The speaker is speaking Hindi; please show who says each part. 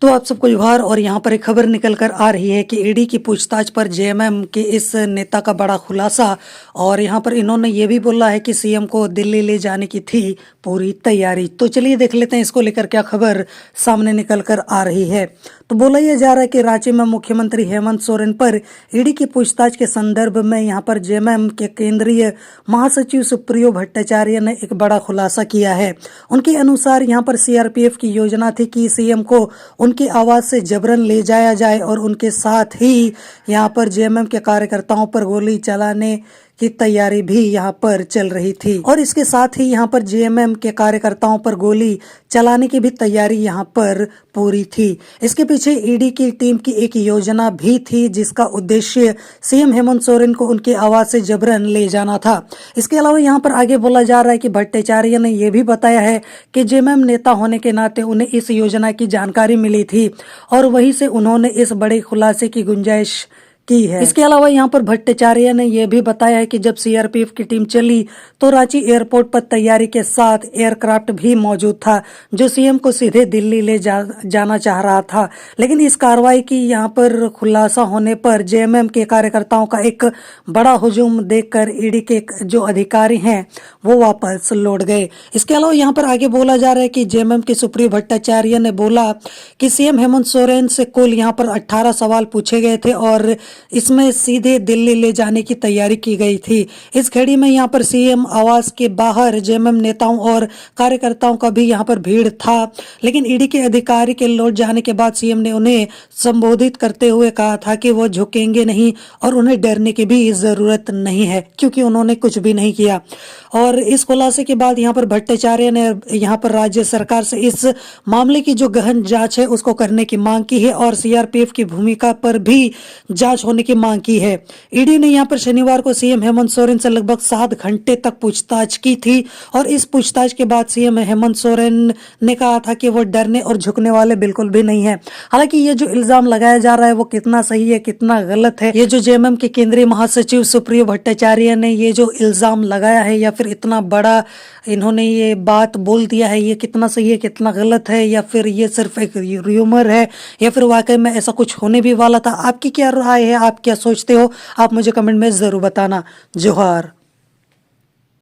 Speaker 1: तो आप सबको जोहार। और यहाँ पर एक खबर निकल कर आ रही है कि ईडी की पूछताछ पर जेएमएम के इस नेता का बड़ा खुलासा। और यहाँ पर इन्होंने ये भी बोला है कि सीएम को दिल्ली ले जाने की थी पूरी तैयारी। तो चलिए देख लेते हैं इसको लेकर क्या खबर सामने निकल कर आ रही है। तो बोला यह जा रहा है कि रांची में मुख्यमंत्री हेमंत सोरेन पर ईडी की पूछताछ के संदर्भ में यहाँ पर जेएमएम के केंद्रीय महासचिव सुप्रियो भट्टाचार्य ने एक बड़ा खुलासा किया है। उनके अनुसार यहाँ पर सीआरपीएफ की योजना थी कि सीएम को उनकी आवाज से जबरन ले जाया जाए और उनके साथ ही यहाँ पर जेएमएम के कार्यकर्ताओं पर गोली चलाने की तैयारी भी यहाँ पर चल रही थी। और इसके साथ ही यहाँ पर जेएमएम के कार्यकर्ताओं पर गोली चलाने की भी तैयारी यहाँ पर पूरी थी। इसके पीछे ईडी की टीम की एक योजना भी थी जिसका उद्देश्य सीएम हेमंत सोरेन को उनकी आवाज से जबरन ले जाना था। इसके अलावा यहाँ पर आगे बोला जा रहा है कि भट्टाचार्य ने यह भी बताया है कि जेएमएम नेता होने के नाते उन्हें इस योजना की जानकारी मिली थी और वहीं से उन्होंने इस बड़े खुलासे की गुंजाइश की है। इसके अलावा यहाँ पर भट्टाचार्य ने यह भी बताया है कि जब सीआरपीएफ की टीम चली तो रांची एयरपोर्ट पर तैयारी के साथ एयरक्राफ्ट भी मौजूद था जो सीएम को सीधे दिल्ली ले जाना चाह रहा था। लेकिन इस कार्रवाई की यहाँ पर खुलासा होने पर जेएमएम के कार्यकर्ताओं का एक बड़ा हुजूम देखकर ईडी के जो अधिकारी हैं वो वापस लौट गए। इसके अलावा यहाँ पर आगे बोला जा रहा है कि जेएमएम के सुप्रियो भट्टाचार्य ने बोला कि सीएम हेमंत सोरेन से कुल यहाँ पर 18 सवाल पूछे गए थे और इसमें सीधे दिल्ली ले जाने की तैयारी की गई थी। इस घड़ी में यहाँ पर सीएम आवास के बाहर जेएमएम नेताओं और कार्यकर्ताओं का भी यहाँ पर भीड़ था। लेकिन ईडी के अधिकारी के लौट जाने के बाद सीएम ने उन्हें संबोधित करते हुए कहा था कि वो झुकेंगे नहीं और उन्हें डरने की भी जरूरत नहीं है क्योंकि उन्होंने कुछ भी नहीं किया। और इस खुलासे के बाद यहाँ पर भट्टाचार्य ने यहाँ पर राज्य सरकार से इस मामले की जो गहन जांच है उसको करने की मांग की है और सीआरपीएफ की भूमिका पर भी जांच होने की मांग की है। ईडी ने यहाँ पर शनिवार को सीएम हेमंत सोरेन से लगभग 7 घंटे तक पूछताछ की थी और इस पूछताछ के बाद सीएम हेमंत सोरेन ने कहा था कि वो डरने और झुकने वाले बिल्कुल भी नहीं है। हालांकि ये जो इल्जाम लगाया जा रहा है वो कितना सही है कितना गलत है, ये जो जेएमएम के केंद्रीय महासचिव सुप्रियो भट्टाचार्य ने ये जो इल्जाम लगाया है या फिर इतना बड़ा इन्होंने ये बात बोल दिया है, ये कितना सही है कितना गलत है, या फिर ये सिर्फ एक र्यूमर है या फिर वाकई में ऐसा कुछ होने भी वाला था। आपकी क्या राय है, आप क्या सोचते हो, आप मुझे कमेंट में जरूर बताना। जोहार।